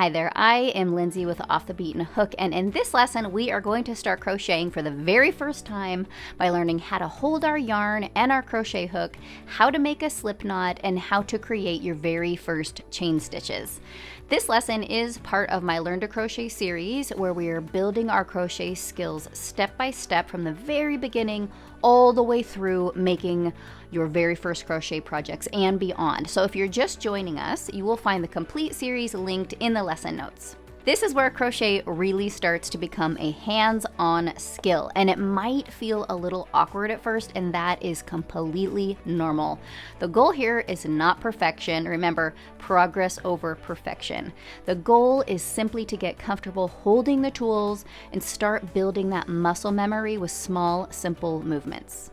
Hi there, I am Lindsay with Off the Beaten Hook, and in this lesson we are going to start crocheting for the very first time by learning how to hold our yarn and our crochet hook, how to make a slip knot, and how to create your very first chain stitches. This lesson is part of my Learn to Crochet series where we are building our crochet skills step by step from the very beginning all the way through making your very first crochet projects and beyond. So if you're just joining us, you will find the complete series linked in the lesson notes. This is where crochet really starts to become a hands-on skill, and it might feel a little awkward at first, and that is completely normal. The goal here is not perfection. Remember, progress over perfection. The goal is simply to get comfortable holding the tools and start building that muscle memory with small, simple movements.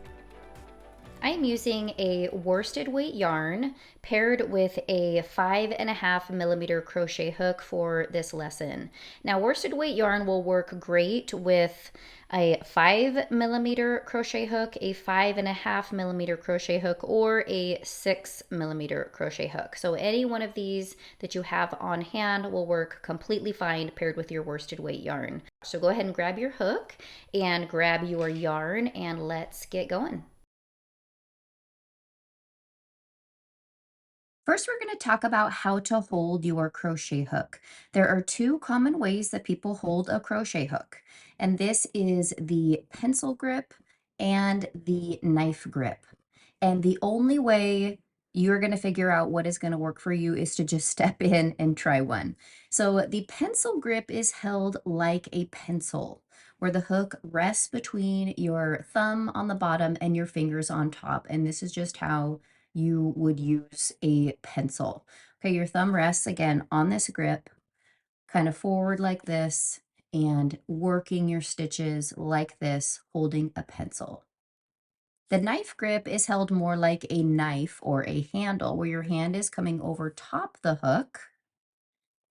I am using a worsted weight yarn paired with a 5.5mm crochet hook for this lesson. Now, worsted weight yarn will work great with a 5mm crochet hook, a 5.5mm crochet hook, or a 6mm crochet hook. So any one of these that you have on hand will work completely fine paired with your worsted weight yarn. So go ahead and grab your hook and grab your yarn and let's get going. First, we're going to talk about how to hold your crochet hook. There are two common ways that people hold a crochet hook, and this is the pencil grip and the knife grip. And the only way you're going to figure out what is going to work for you is to just step in and try one. So the pencil grip is held like a pencil, where the hook rests between your thumb on the bottom and your fingers on top. And this is just how you would use a pencil. Okay, your thumb rests again on this grip, kind of forward like this, and working your stitches like this, holding a pencil. The knife grip is held more like a knife or a handle, where your hand is coming over top the hook,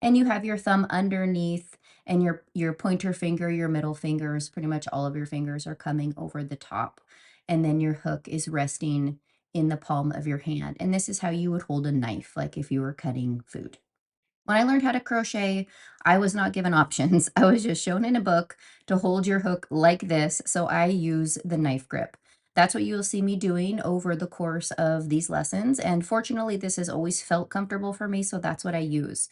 and you have your thumb underneath, and your pointer finger, your middle fingers, pretty much all of your fingers are coming over the top. And then your hook is resting in the palm of your hand. And this is how you would hold a knife, like if you were cutting food. When I learned how to crochet, I was not given options. I was just shown in a book to hold your hook like this, so I use the knife grip. That's what you'll see me doing over the course of these lessons, and fortunately, this has always felt comfortable for me, so that's what I use.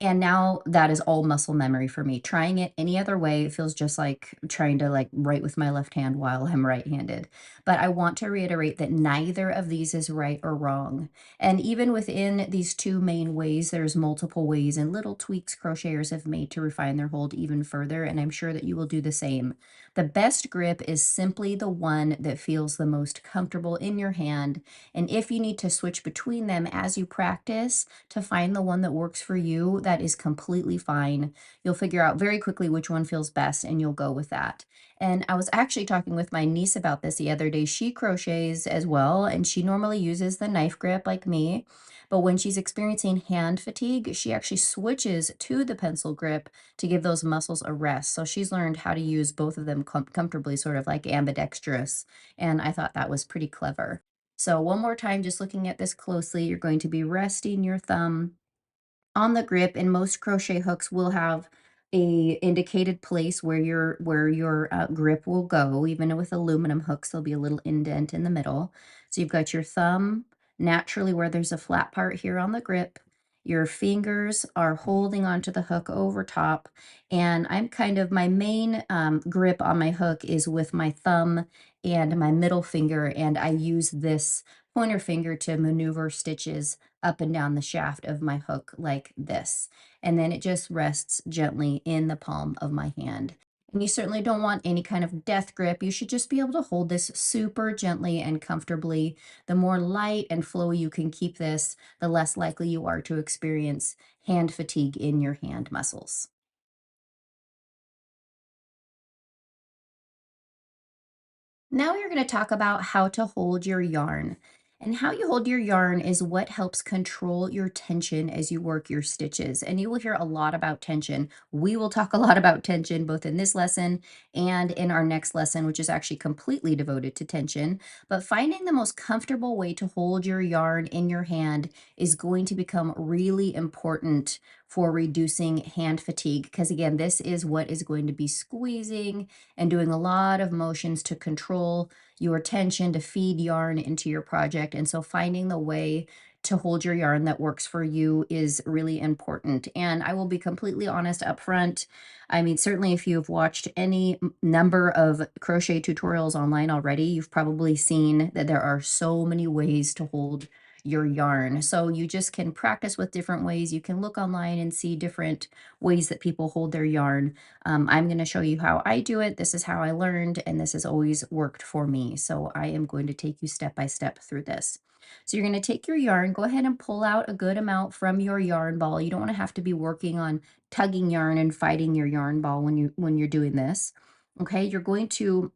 And now that is all muscle memory for me. Trying it any other way feels just like trying to like write with my left hand while I'm right-handed. But I want to reiterate that neither of these is right or wrong. And even within these two main ways, there's multiple ways and little tweaks crocheters have made to refine their hold even further. And I'm sure that you will do the same. The best grip is simply the one that feels the most comfortable in your hand. And if you need to switch between them as you practice to find the one that works for you, that is completely fine. You'll figure out very quickly which one feels best and you'll go with that. And I was actually talking with my niece about this the other day. She crochets as well, and she normally uses the knife grip like me. But when she's experiencing hand fatigue, she actually switches to the pencil grip to give those muscles a rest. So she's learned how to use both of them comfortably, sort of like ambidextrous. And I thought that was pretty clever. So one more time, just looking at this closely, you're going to be resting your thumb on the grip, and most crochet hooks will have a indicated place where your grip will go. Even with aluminum hooks, there'll be a little indent in the middle. So you've got your thumb naturally where there's a flat part here on the grip. Your fingers are holding onto the hook over top, and I'm kind of my main grip on my hook is with my thumb and my middle finger, and I use this pointer finger to maneuver stitches up and down the shaft of my hook like this. And then it just rests gently in the palm of my hand. And you certainly don't want any kind of death grip. You should just be able to hold this super gently and comfortably. The more light and flowy you can keep this, the less likely you are to experience hand fatigue in your hand muscles. Now we're going to talk about how to hold your yarn. And how you hold your yarn is what helps control your tension as you work your stitches. And you will hear a lot about tension. We will talk a lot about tension both in this lesson and in our next lesson, which is actually completely devoted to tension. But finding the most comfortable way to hold your yarn in your hand is going to become really important for reducing hand fatigue. Because again, this is what is going to be squeezing and doing a lot of motions to control your tension to feed yarn into your project. And so finding the way to hold your yarn that works for you is really important. And I will be completely honest up front. I mean, certainly if you've watched any number of crochet tutorials online already, you've probably seen that there are so many ways to hold your yarn. So you just can practice with different ways. You can look online and see different ways that people hold their yarn. I'm going to show you how I do it. This is how I learned, and this has always worked for me. So I am going to take you step by step through this. So you're going to take your yarn, go ahead and pull out a good amount from your yarn ball. You don't want to have to be working on tugging yarn and fighting your yarn ball when you're doing this. Okay, you're going to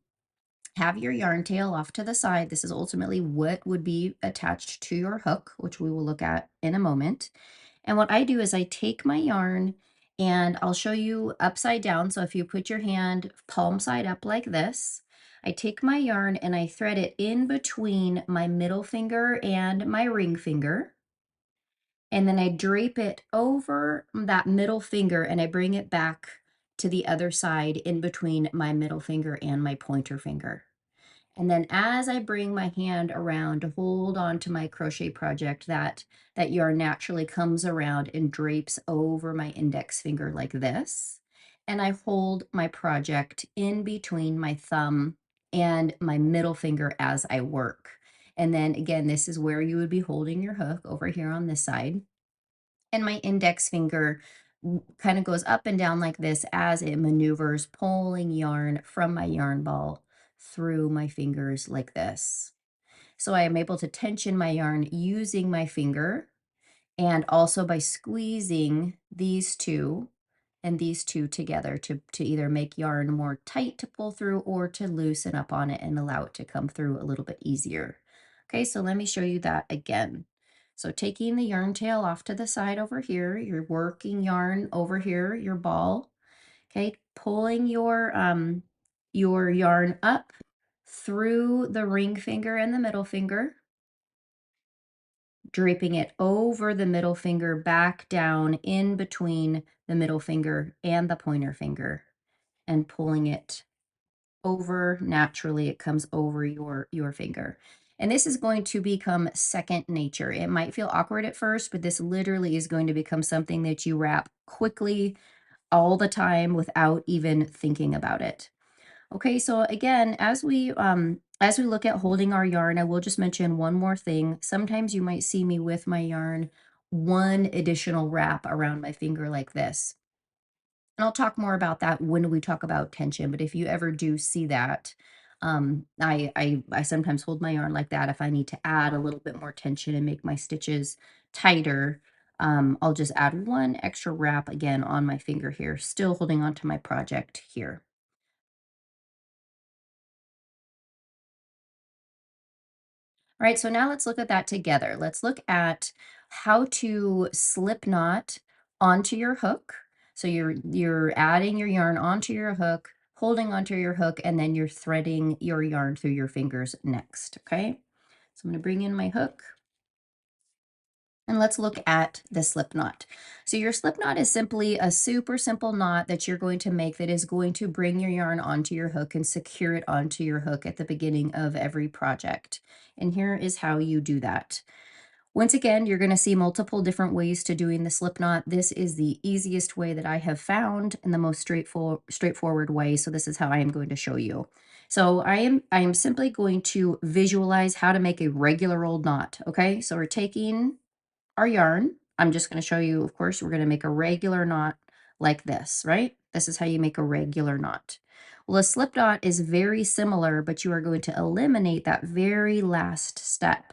have your yarn tail off to the side. This is ultimately what would be attached to your hook, which we will look at in a moment. And what I do is I take my yarn and I'll show you upside down. So if you put your hand palm side up like this, I take my yarn and I thread it in between my middle finger and my ring finger. And then I drape it over that middle finger and I bring it back to the other side in between my middle finger and my pointer finger. And then as I bring my hand around to hold on to my crochet project, that yarn naturally comes around and drapes over my index finger like this. And I hold my project in between my thumb and my middle finger as I work. And then again, this is where you would be holding your hook over here on this side. And my index finger kind of goes up and down like this as it maneuvers, pulling yarn from my yarn ball through my fingers like this. So I am able to tension my yarn using my finger and also by squeezing these two and these two together to either make yarn more tight to pull through or to loosen up on it and allow it to come through a little bit easier. Okay, so let me show you that again. So taking the yarn tail off to the side over here, you're working yarn over here, your ball, okay, pulling your yarn up through the ring finger and the middle finger, draping it over the middle finger, back down in between the middle finger and the pointer finger, and pulling it over naturally. It comes over your finger. And this is going to become second nature. It might feel awkward at first, but this literally is going to become something that you wrap quickly all the time without even thinking about it. Okay, so again, as we look at holding our yarn, I will just mention one more thing. Sometimes you might see me with my yarn one additional wrap around my finger like this. And I'll talk more about that when we talk about tension, but if you ever do see that, I sometimes hold my yarn like that if I need to add a little bit more tension and make my stitches tighter. I'll just add one extra wrap again on my finger here, still holding on to my project here. All right, so now let's look at that together. Let's look at how to slip knot onto your hook. So you're adding your yarn onto your hook, holding onto your hook, and then you're threading your yarn through your fingers next, okay? So I'm gonna bring in my hook. And let's look at the slip knot. So your slip knot is simply a super simple knot that you're going to make that is going to bring your yarn onto your hook and secure it onto your hook at the beginning of every project. And here is how you do that. Once again, you're going to see multiple different ways to doing the slip knot. This is the easiest way that I have found and the most straightforward way. So this is how I am going to show you. So I am simply going to visualize how to make a regular old knot. Okay, so we're taking our yarn. I'm just going to show you, of course, we're going to make a regular knot like this, right? This is how you make a regular knot. Well, a slip knot is very similar, but you are going to eliminate that very last step.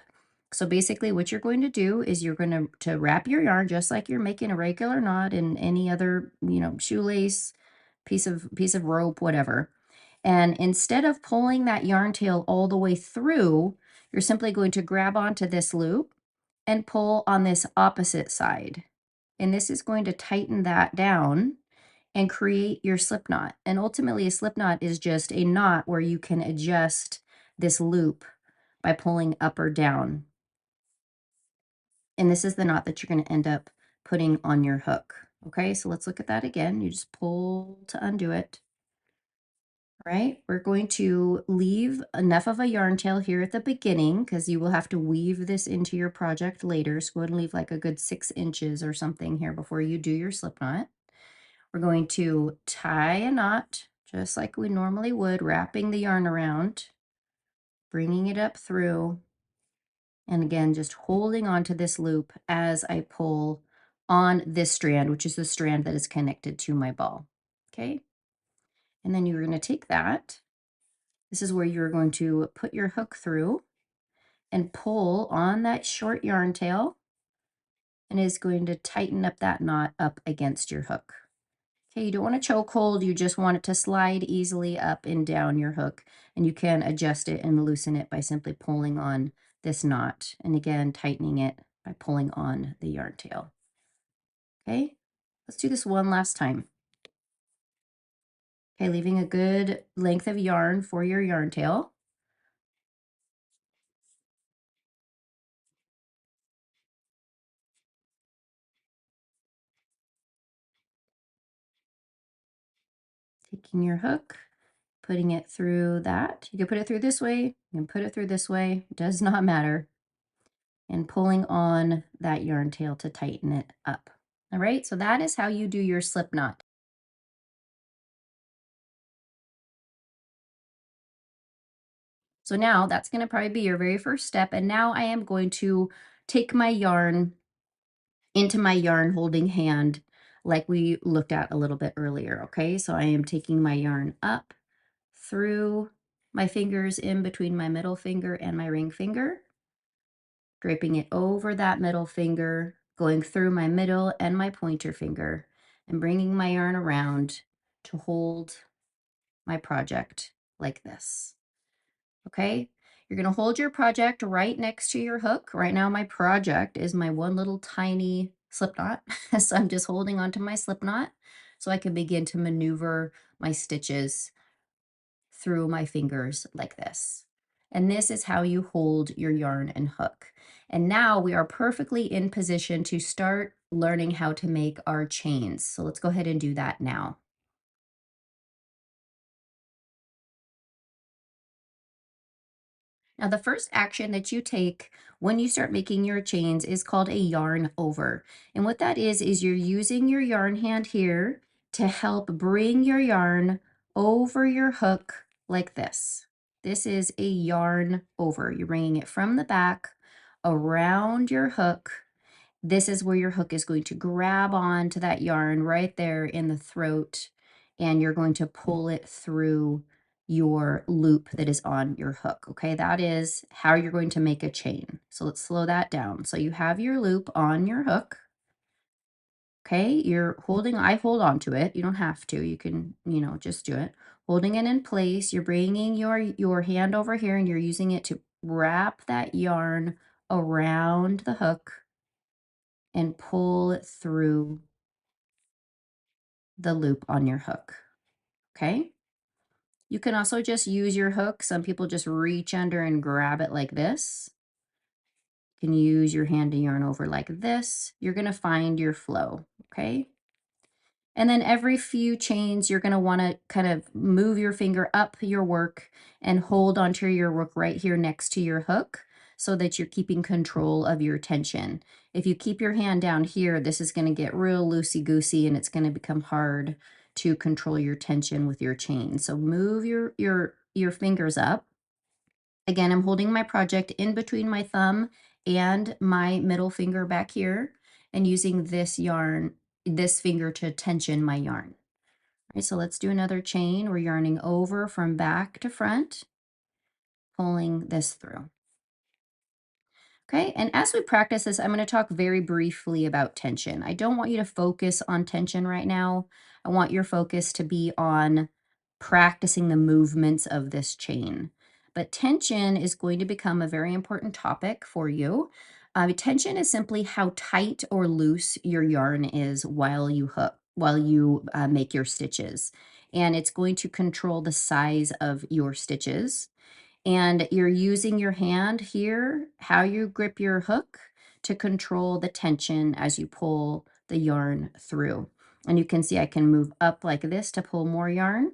So basically what you're going to do is you're going to wrap your yarn just like you're making a regular knot in any other, shoelace, piece of rope, whatever. And instead of pulling that yarn tail all the way through, you're simply going to grab onto this loop and pull on this opposite side. And this is going to tighten that down and create your slip knot. And ultimately, a slip knot is just a knot where you can adjust this loop by pulling up or down. And this is the knot that you're going to end up putting on your hook. Okay, so let's look at that again. You just pull to undo it. Right? We're going to leave enough of a yarn tail here at the beginning because you will have to weave this into your project later. So go ahead and leave like a good 6 inches or something here before you do your slip knot. We're going to tie a knot just like we normally would, wrapping the yarn around, bringing it up through, and again, just holding on to this loop as I pull on this strand, which is the strand that is connected to my ball. Okay? And then you're going to take that. This is where you're going to put your hook through and pull on that short yarn tail, and is going to tighten up that knot up against your hook. Okay, you don't want to choke hold, you just want it to slide easily up and down your hook, and you can adjust it and loosen it by simply pulling on this knot, and again, tightening it by pulling on the yarn tail. Okay, let's do this one last time. Okay, leaving a good length of yarn for your yarn tail. Taking your hook, putting it through that. You can put it through this way, you can put it through this way, does not matter. And pulling on that yarn tail to tighten it up. All right, so that is how you do your slip knot. So now that's going to probably be your very first step. And now I am going to take my yarn into my yarn holding hand like we looked at a little bit earlier. Okay, so I am taking my yarn up through my fingers in between my middle finger and my ring finger, draping it over that middle finger, going through my middle and my pointer finger, and bringing my yarn around to hold my project like this. Okay? You're going to hold your project right next to your hook. Right now, my project is my one little tiny slip knot. So I'm just holding onto my slip knot so I can begin to maneuver my stitches through my fingers like this. And this is how you hold your yarn and hook. And now we are perfectly in position to start learning how to make our chains. So let's go ahead and do that now. Now, the first action that you take when you start making your chains is called a yarn over. And what that is you're using your yarn hand here to help bring your yarn over your hook like this. This is a yarn over. You're bringing it from the back around your hook. This is where your hook is going to grab on to that yarn right there in the throat, and you're going to pull it through your loop that is on your hook. Okay, that is how you're going to make a chain. So let's slow that down. So you have your loop on your hook. Okay, you're holding, I hold on to it. You don't have to. You can, just do it. Holding it in place. You're bringing your hand over here and you're using it to wrap that yarn around the hook and pull it through the loop on your hook. Okay. You can also just use your hook. Some people just reach under and grab it like this. You can use your hand to yarn over like this. You're going to find your flow. Okay. And then every few chains, you're going to want to kind of move your finger up your work and hold onto your work right here next to your hook so that you're keeping control of your tension. If you keep your hand down here, this is going to get real loosey-goosey and it's going to become hard to control your tension with your chain. So move your fingers up. Again, I'm holding my project in between my thumb and my middle finger back here and using this finger to tension my yarn. All right, so let's do another chain. We're yarning over from back to front, pulling this through. Okay, and as we practice this, I'm going to talk very briefly about tension. I don't want you to focus on tension right now. I want your focus to be on practicing the movements of this chain. But tension is going to become a very important topic for you. Tension is simply how tight or loose your yarn is while you make your stitches. And it's going to control the size of your stitches. And you're using your hand here, how you grip your hook, to control the tension as you pull the yarn through. And you can see I can move up like this to pull more yarn,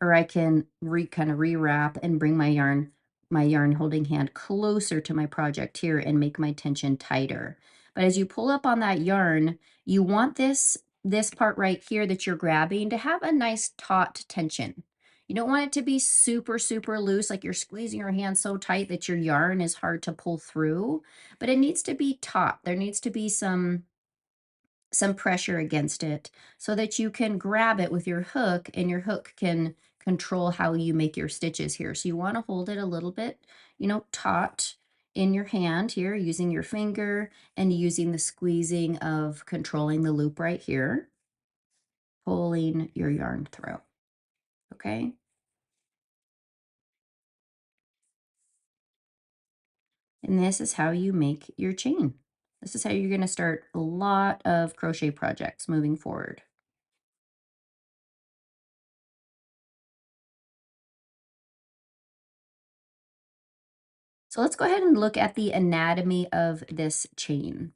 or I can kind of rewrap and bring my yarn holding hand closer to my project here and make my tension tighter. But as you pull up on that yarn, you want this part right here that you're grabbing to have a nice taut tension. You don't want it to be super, super loose, like you're squeezing your hand so tight that your yarn is hard to pull through, but it needs to be taut. There needs to be some pressure against it so that you can grab it with your hook, and your hook can control how you make your stitches here. So you want to hold it a little bit, taut in your hand here, using your finger and using the squeezing of controlling the loop right here, pulling your yarn through. Okay. And this is how you make your chain. This is how you're going to start a lot of crochet projects moving forward. So let's go ahead and look at the anatomy of this chain.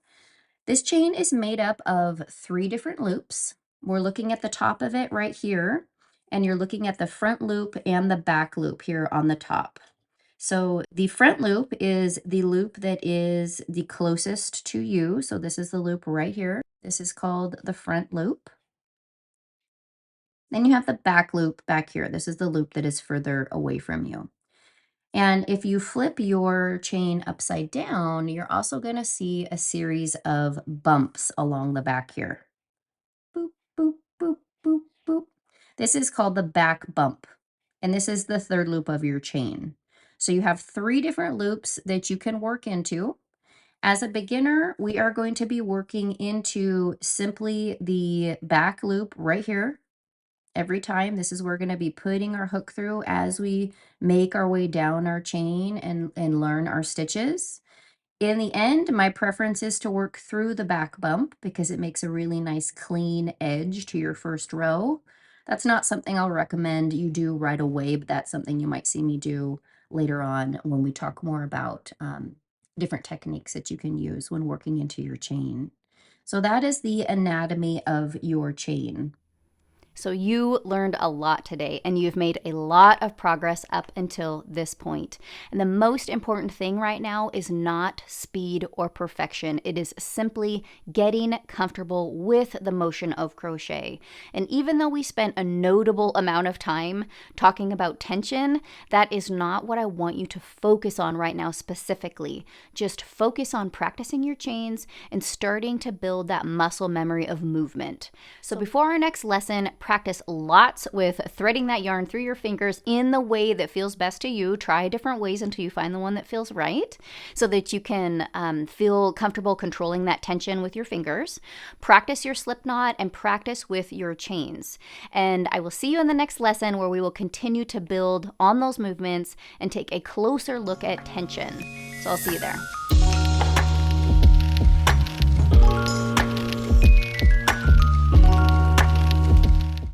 This chain is made up of 3 different loops. We're looking at the top of it right here, and you're looking at the front loop and the back loop here on the top. So the front loop is the loop that is the closest to you. So this is the loop right here. This is called the front loop. Then you have the back loop back here. This is the loop that is further away from you. And if you flip your chain upside down, you're also going to see a series of bumps along the back here. Boop, boop, boop, boop, boop. This is called the back bump. And this is the third loop of your chain. So you have 3 different loops that you can work into. As a beginner, we are going to be working into simply the back loop right here. Every time, this is where we're going to be putting our hook through as we make our way down our chain and learn our stitches. In the end, my preference is to work through the back bump because it makes a really nice clean edge to your first row. That's not something I'll recommend you do right away, but that's something you might see me do later on when we talk more about different techniques that you can use when working into your chain. So that is the anatomy of your chain. So you learned a lot today, and you've made a lot of progress up until this point. And the most important thing right now is not speed or perfection. It is simply getting comfortable with the motion of crochet. And even though we spent a notable amount of time talking about tension, that is not what I want you to focus on right now specifically. Just focus on practicing your chains and starting to build that muscle memory of movement. So before our next lesson, practice lots with threading that yarn through your fingers in the way that feels best to you. Try different ways until you find the one that feels right so that you can feel comfortable controlling that tension with your fingers. Practice your slip knot and practice with your chains. And I will see you in the next lesson where we will continue to build on those movements and take a closer look at tension. So I'll see you there.